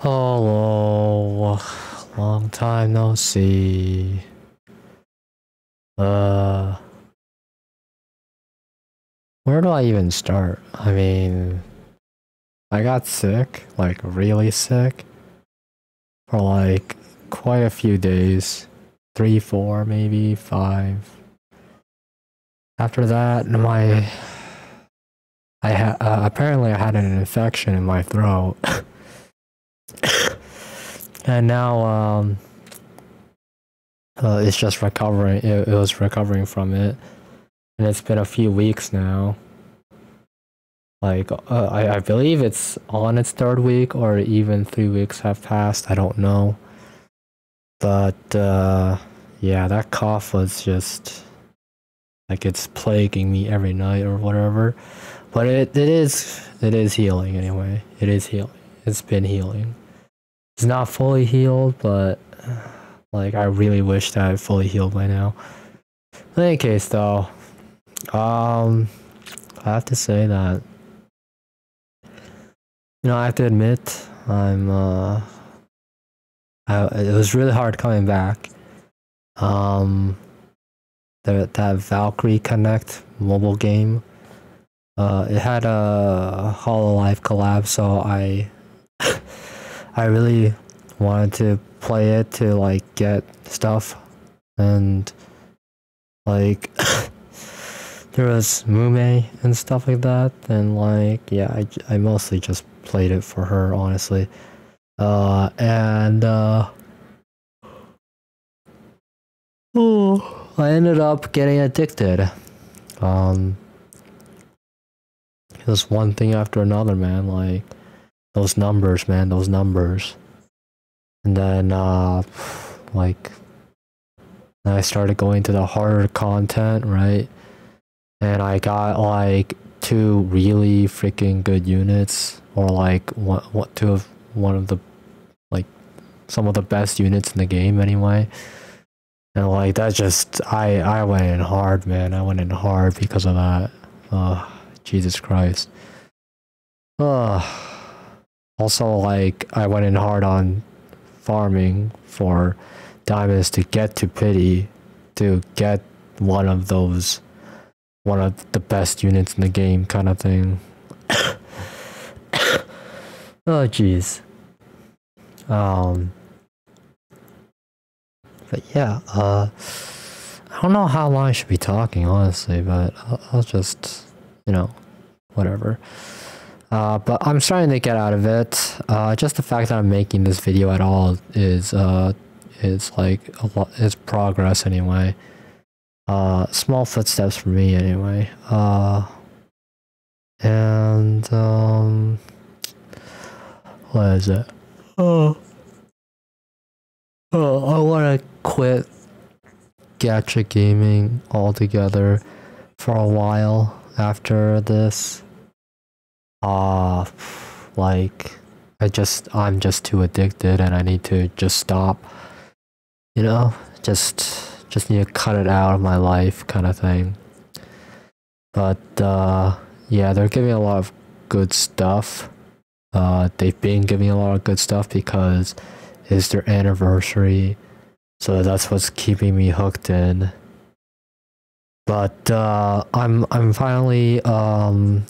Hello, long time no see. Uh, where do I even start? I mean, I got sick, like really sick, for like quite a few days. 3, 4, maybe 5. After that, apparently I had an infection in my throat. And now, it's just recovering. It was recovering from it. And it's been a few weeks now. Like, I believe it's on its 3rd week, or even 3 weeks have passed. I don't know. But, yeah, that cough was just, like, it's plaguing me every night or whatever. But it is healing anyway. It is healing. It's been healing. It's not fully healed, but, like, I really wish that it fully healed by now. In any case, though, I have to say that, I have to admit, it was really hard coming back. That Valkyrie Connect mobile game, it had a Hololive collab, so I really wanted to play it to, like, get stuff, and, like, there was Mume and stuff like that, and, like, yeah, I mostly just played it for her, honestly. Oh, I ended up getting addicted. Just one thing after another, man, like, those numbers, man, those numbers. And then, like, I started going to the harder content, right? And I got, like, 2 really freaking good units, or, like, one of the, like, some of the best units in the game anyway. And, like, that just, I went in hard, man. I went in hard because of that. Jesus Christ. Also, like, I went in hard on farming for diamonds to get to pity, to get one of the best units in the game, kind of thing. Oh, jeez. But yeah, I don't know how long I should be talking, honestly, but I'll just, whatever. But I'm starting to get out of it. Just the fact that I'm making this video at all is like is progress anyway. Small footsteps for me anyway. And what is it? I want to quit gacha gaming altogether for a while after this. Like, I'm just too addicted, and I need to just stop. Just need to cut it out of my life, kind of thing. But yeah, they're giving a lot of good stuff. They've been giving a lot of good stuff because it's their anniversary, so that's what's keeping me hooked in. But I'm finally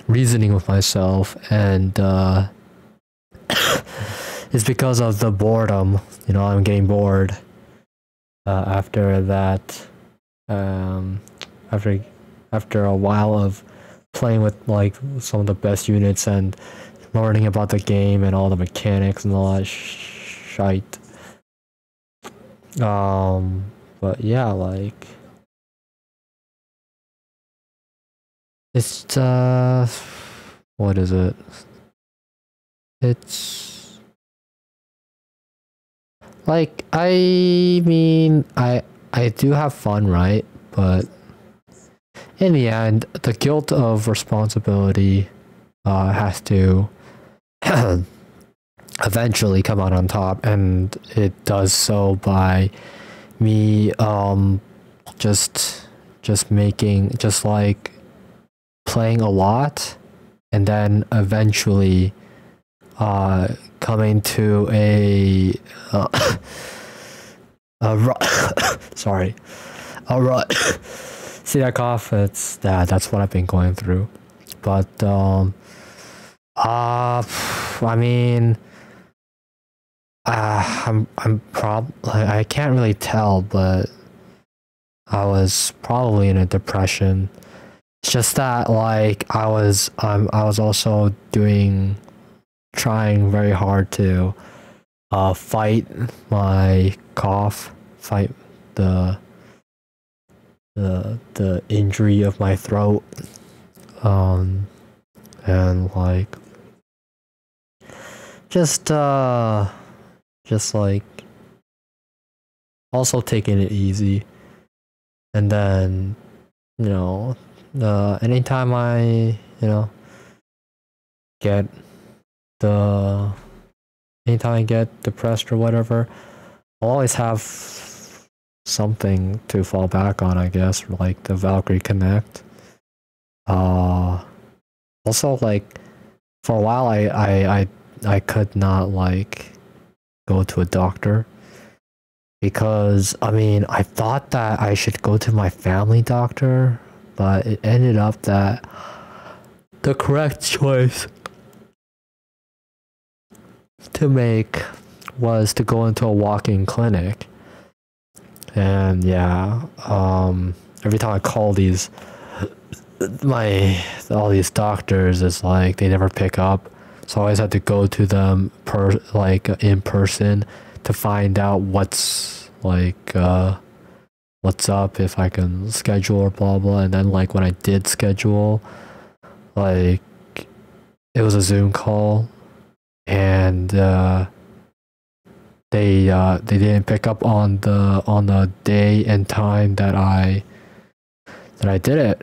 reasoning with myself, and it's because of the boredom. I'm getting bored after that. After a while of playing with, like, some of the best units and learning about the game and all the mechanics and all that shite. But yeah, like, it's what is it? It's like, I mean, I do have fun, right? But in the end, the guilt of responsibility has to eventually come out on top, and it does so by me just like playing a lot, and then eventually coming to a sorry, see that cough? That's what I've been going through. But I mean, I'm I can't really tell, but I was probably in a depression. It's just that like I was also trying very hard to fight my cough, fight the injury of my throat, and like just like also taking it easy. And then, you know, anytime I, get depressed or whatever, I'll always have something to fall back on, I guess, like the Valkyrie Connect. Also, like, for a while, I could not, like, go to a doctor. Because, I mean, I thought that I should go to my family doctor, but it ended up that the correct choice to make was to go into a walk-in clinic. And yeah, every time I call all these doctors, it's like they never pick up. So I always had to go to them in person to find out what's up, if I can schedule or blah blah. And then like when I did schedule, like it was a Zoom call, and they didn't pick up on the day and time that I did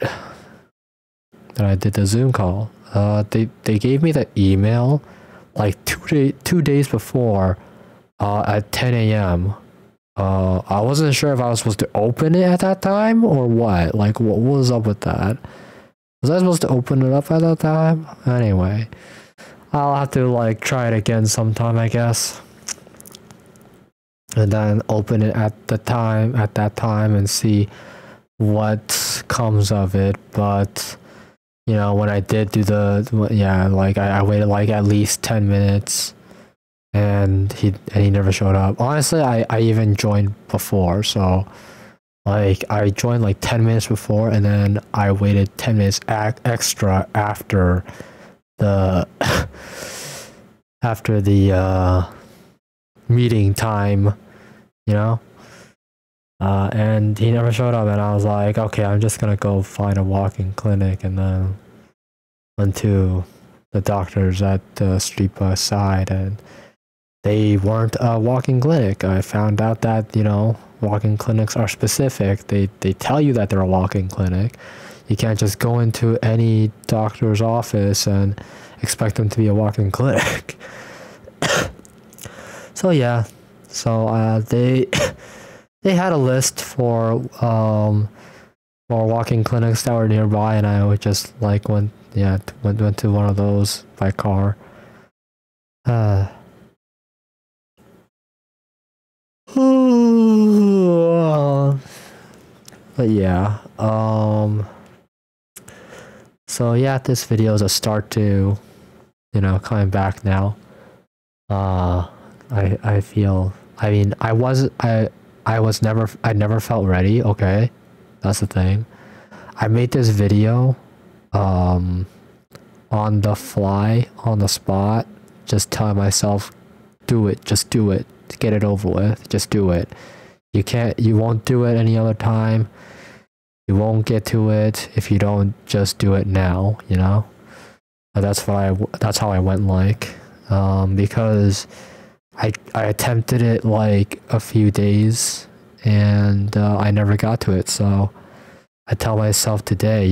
the Zoom call. They gave me the email like 2 days before, at 10 a.m. I wasn't sure if I was supposed to open it at that time or what. Like, what was up with that? Was I supposed to open it up at that time? Anyway, I'll have to like try it again sometime, I guess, and then open it at that time and see what comes of it. But when I did do I waited like at least 10 minutes. And he never showed up. Honestly, I even joined before, so like I joined like 10 minutes before, and then I waited 10 minutes extra after the meeting time, and he never showed up, and I was like, okay, I'm just gonna go find a walk-in clinic. And then went to the doctors at the street by side, and they weren't a walk-in clinic. I found out that, walk-in clinics are specific. They tell you that they're a walk-in clinic. You can't just go into any doctor's office and expect them to be a walk-in clinic. So yeah. So they had a list for walk-in clinics that were nearby, and I would just like went to one of those by car. But yeah, so yeah, this video is a start to, coming back now. I feel, I mean, I never felt ready, okay? That's the thing. I made this video, on the fly, on the spot, just telling myself, just do it. Get it over with. Just do it. You won't do it any other time. You won't get to it if you don't just do it now, That's how I went like, because I attempted it like a few days, and I never got to it. So I tell myself today,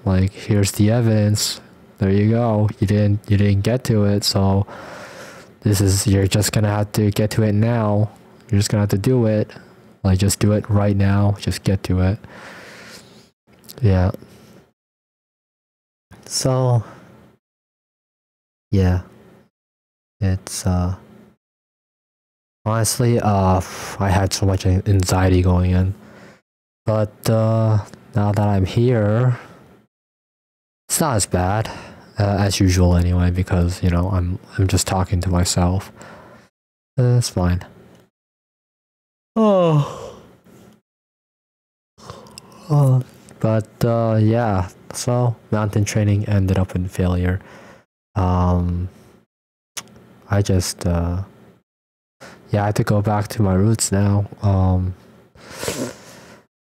like, here's the evidence. There you go. You didn't get to it, so you're just gonna have to get to it now. You're just gonna have to do it. Like, just do it right now. Just get to it. Yeah. So, yeah. It's honestly, I had so much anxiety going in, but now that I'm here, it's not as bad as usual anyway, because you know I'm just talking to myself. It's fine. Oh. But yeah, so mountain training ended up in failure. I just yeah, I had to go back to my roots now.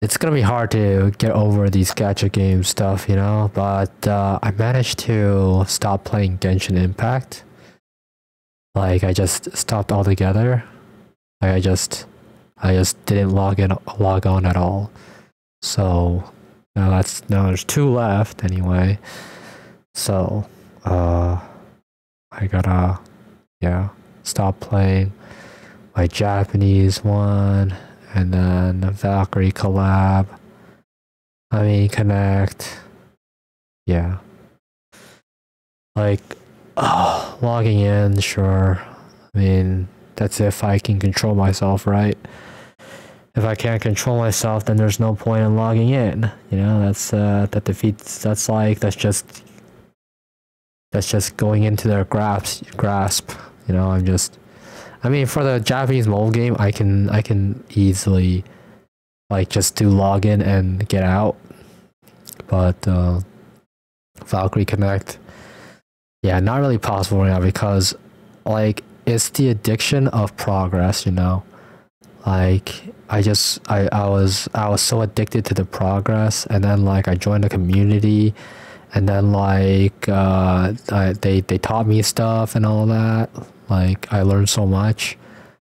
It's gonna be hard to get over these gacha game stuff, you know, but I managed to stop playing Genshin Impact. Like I just stopped altogether. Like I just didn't log on at all. So now there's 2 left anyway. So I gotta stop playing my Japanese one, and then the Valkyrie collab. I mean Connect. Yeah. Like logging in, sure. I mean that's if I can control myself, right? If I can't control myself, then there's no point in logging in. You know, that's just going into their grasp. You know, I mean, for the Japanese mobile game, I can easily like just do login and get out. But Valkyrie Connect, yeah, not really possible right now, because like it's the addiction of progress, you know. Like I was so addicted to the progress, and then like I joined a community, and then like they taught me stuff and all that. Like I learned so much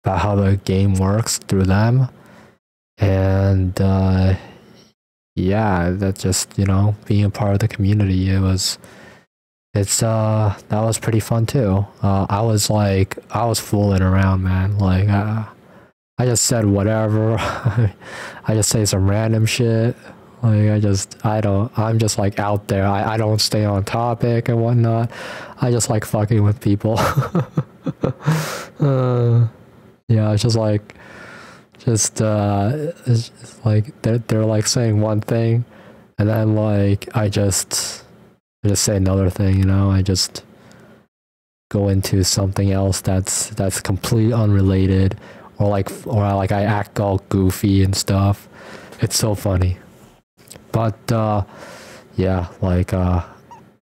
about how the game works through them, and yeah, that just, you know, being a part of the community, that was pretty fun too. I was fooling around, man. Like I just said whatever. I just say some random shit. Like I'm just like out there. I don't stay on topic and whatnot. I just like fucking with people. Yeah, it's just like, it's just like they're like saying one thing, and then like I just say another thing, you know. I just go into something else that's completely unrelated, or like I act all goofy and stuff. It's so funny. But yeah, like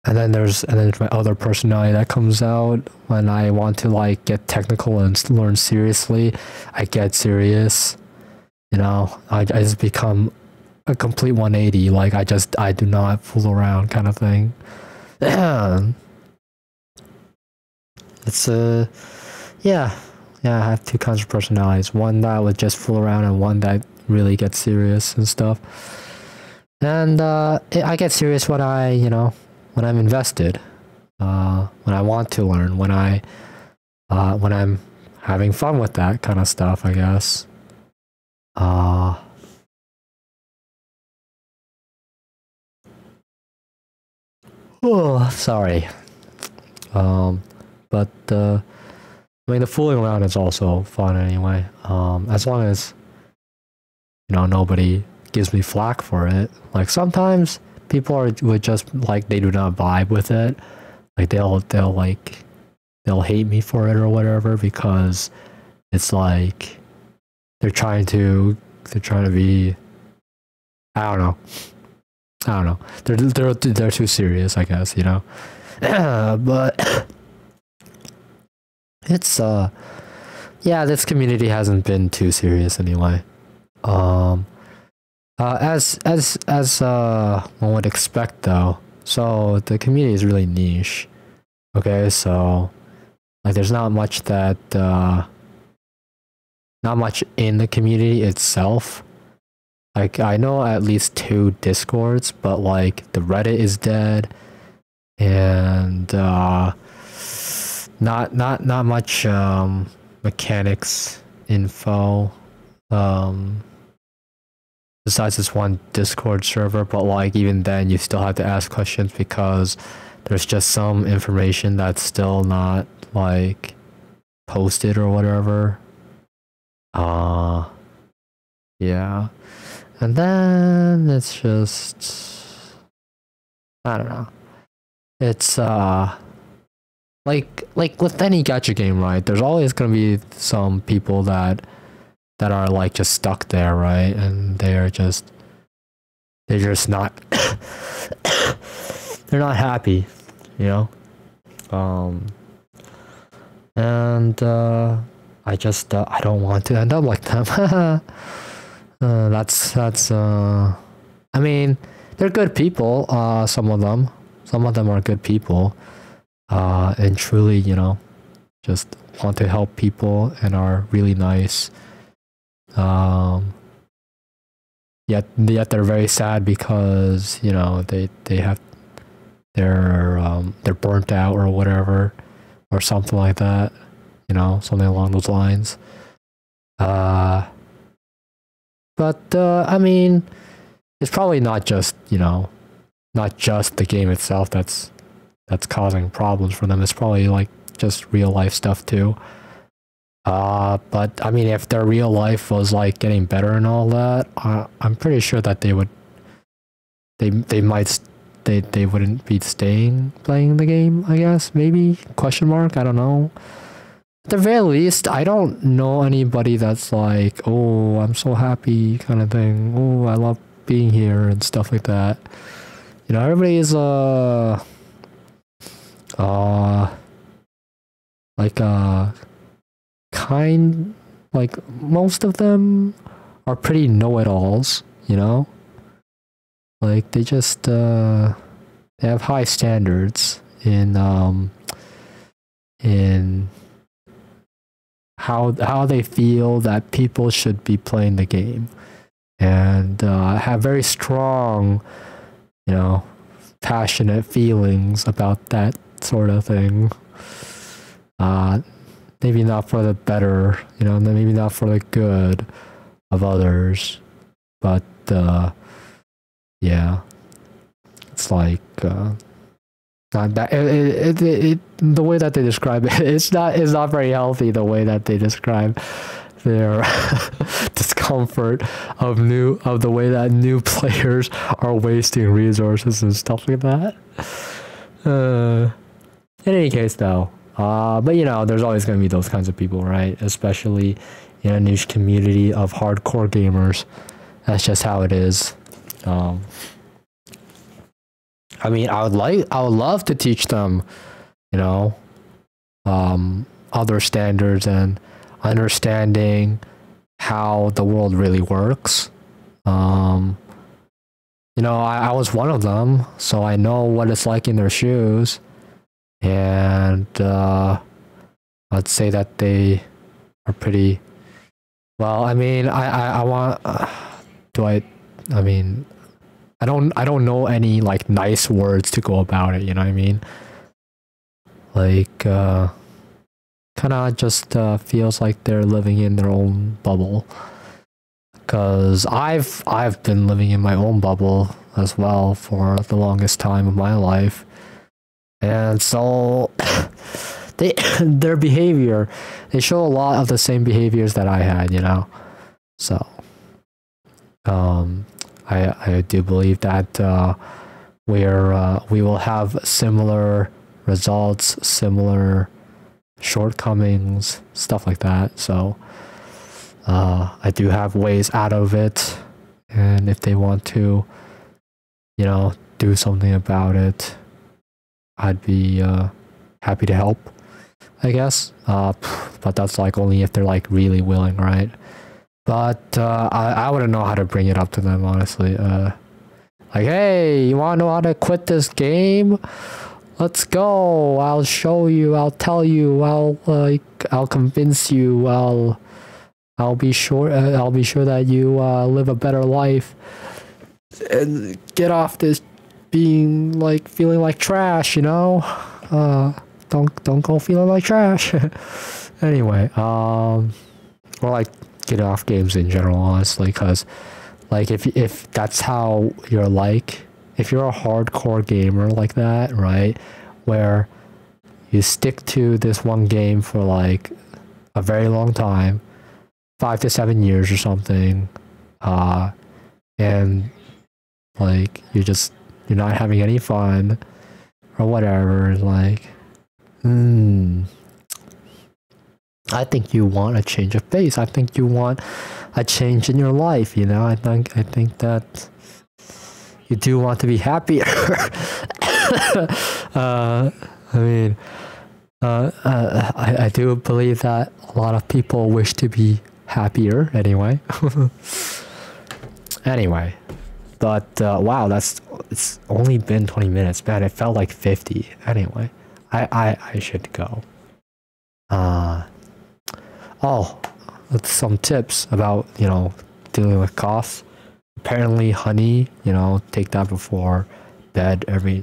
and then there's my other personality that comes out when I want to like get technical and learn seriously. I get serious, you know. I just become a complete 180. Like I do not fool around, kind of thing. It's yeah, I have 2 kinds of personalities. One that would just fool around, and one that really gets serious and stuff. And I get serious when when I'm invested, when I want to learn, when I'm having fun with that kind of stuff, I guess. Oh, sorry. But I mean, the fooling around is also fun anyway. As long as, you know, nobody gives me flack for it. Like sometimes people would just like, they do not vibe with it. Like they'll hate me for it or whatever, because it's like they're trying to be, I don't know. They're too serious, I guess, you know. But it's yeah, this community hasn't been too serious anyway. As one would expect though. So the community is really niche. Okay, so like there's not much in the community itself. Like I know at least 2 Discords, but like the Reddit is dead, and not much mechanics info. Besides this one Discord server, but like even then you still have to ask questions, because there's just some information that's still not like posted or whatever. Yeah. And then it's just, I don't know. It's like with any gacha game, right? There's always gonna be some people that are like just stuck there, right? And they're just not they're not happy, you know. And I just I don't want to end up like them. That's I mean, they're good people. Some of them are good people, and truly, you know, just want to help people and are really nice. Yet they're very sad because, you know, they're burnt out or whatever, or something like that, you know, something along those lines. But I mean, it's probably not just, you know, not just the game itself that's causing problems for them. It's probably like just real life stuff too. But I mean, if their real life was like getting better and all that, I'm pretty sure that they wouldn't be playing the game, I guess, maybe, question mark, I don't know. At the very least, I don't know anybody that's like, oh, I'm so happy kind of thing. Oh, I love being here and stuff like that. You know, everybody is kind, like most of them are pretty know-it-alls, you know? Like they just they have high standards in how they feel that people should be playing the game, and have very strong, you know, passionate feelings about that sort of thing. Maybe not for the better, you know, maybe not for the good of others, but yeah, it's like not that the way that they describe it, it's not very healthy. The way that they describe their discomfort of the way that new players are wasting resources and stuff like that. In any case, though, but you know, there's always going to be those kinds of people, right? Especially in a niche community of hardcore gamers. That's just how it is. I mean, I would love to teach them, you know, other standards and understanding how the world really works. You know, I was one of them, so I know what it's like in their shoes, and I'd say that they are pretty well. I mean, I want I mean, I don't know any like nice words to go about it, you know what I mean? Like kind of just feels like they're living in their own bubble. Cuz I've been living in my own bubble as well for the longest time of my life. And so their behavior, they show a lot of the same behaviors that I had, you know. So I do believe that we will have similar results, similar shortcomings, stuff like that. So I do have ways out of it, and if they want to, you know, do something about it, I'd be happy to help, I guess. But that's like only if they're like really willing, right? But I wouldn't know how to bring it up to them, honestly. Like, hey, you want to know how to quit this game? Let's go. I'll show you. I'll tell you. I'll convince you. I'll be sure that you live a better life and get off this being like feeling like trash, you know? Don't go feeling like trash. Anyway, or like get off games in general, honestly, because like if that's how you're like, if you're a hardcore gamer like that, right, where you stick to this one game for like a very long time, 5 to 7 years or something, and like you're not having any fun or whatever, like, I think you want a change of pace. I think you want a change in your life, you know. I think that you do want to be happier. I do believe that a lot of people wish to be happier anyway. Anyway, but wow, it's only been 20 minutes, man. It felt like 50. Anyway, I should go. Oh, some tips about, you know, dealing with coughs. Apparently honey, you know, take that before bed every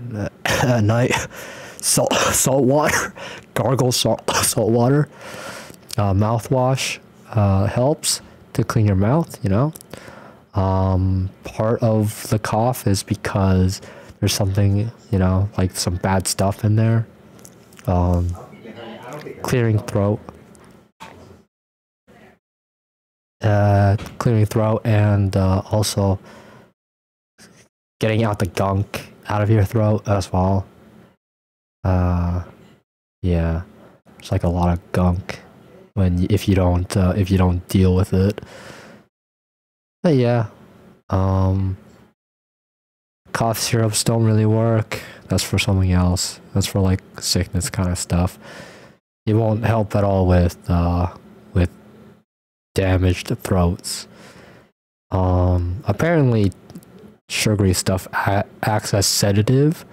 night. Salt water, gargle salt water. Mouthwash helps to clean your mouth, you know. Part of the cough is because there's something, you know, like some bad stuff in there. Clearing throat. Clearing throat, and also getting out the gunk out of your throat as well. Yeah, it's like a lot of gunk if you don't deal with it. But yeah, cough syrups don't really work. That's for something else. That's for like sickness kind of stuff. It won't help at all with damaged throats. Apparently sugary stuff acts as sedative,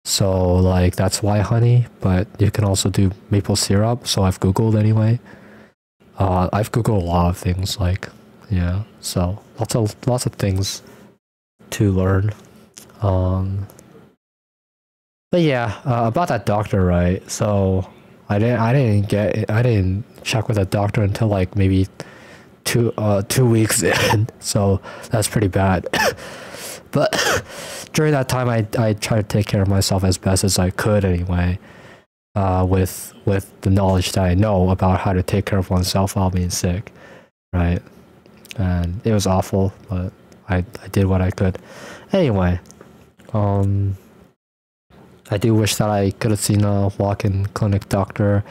so like that's why honey, but you can also do maple syrup. So I've googled anyway. I've googled a lot of things, like, yeah, so lots of things to learn. But yeah, about that doctor, right? So I didn't check with a doctor until like maybe 2 weeks in, so that's pretty bad. But during that time, I tried to take care of myself as best as I could anyway, with the knowledge that I know about how to take care of oneself while being sick, right? And it was awful, but I did what I could. Anyway, I do wish that I could have seen a walk-in clinic doctor,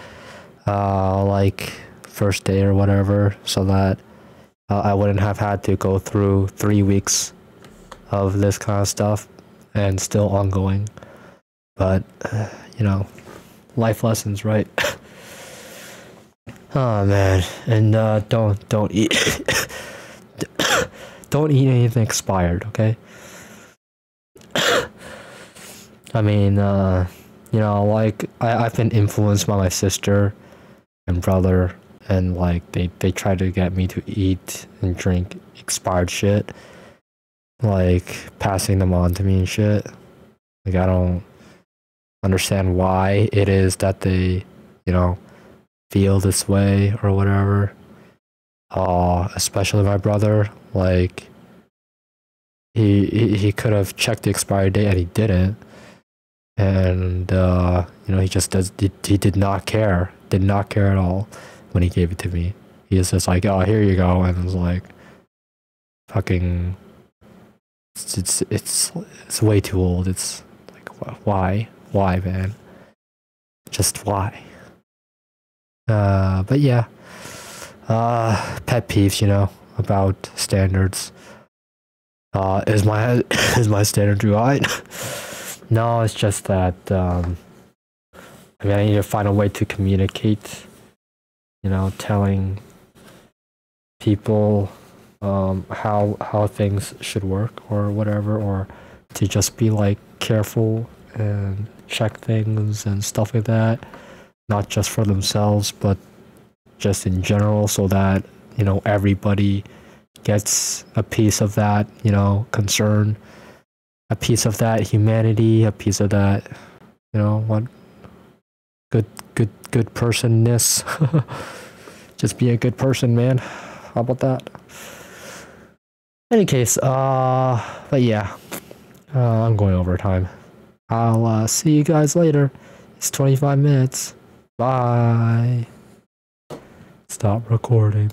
like first day or whatever, so that I wouldn't have had to go through 3 weeks of this kind of stuff and still ongoing. But you know, life lessons, right? Oh man, and don't eat don't eat anything expired, okay? I mean, you know, like I've been influenced by my sister and brother, and like they try to get me to eat and drink expired shit, like passing them on to me and shit. Like I don't understand why it is that they, you know, feel this way or whatever. Especially my brother, like he could have checked the expiry date and he didn't. And you know, he did not care at all when he gave it to me. He was just like, oh, here you go, and it was like, fucking, it's way too old. It's like, why man, just why? But yeah, pet peeves, you know, about standards. Is my standard too high? No, it's just that, I mean, I need to find a way to communicate, you know, telling people how things should work or whatever, or to just be like careful and check things and stuff like that, not just for themselves, but just in general, so that, you know, everybody gets a piece of that, you know, concern, a piece of that humanity, a piece of that, you know, what good personness. Just be a good person, man. How about that? Any case, but yeah, I'm going over time. I'll see you guys later. It's 25 minutes. Bye. Stop recording.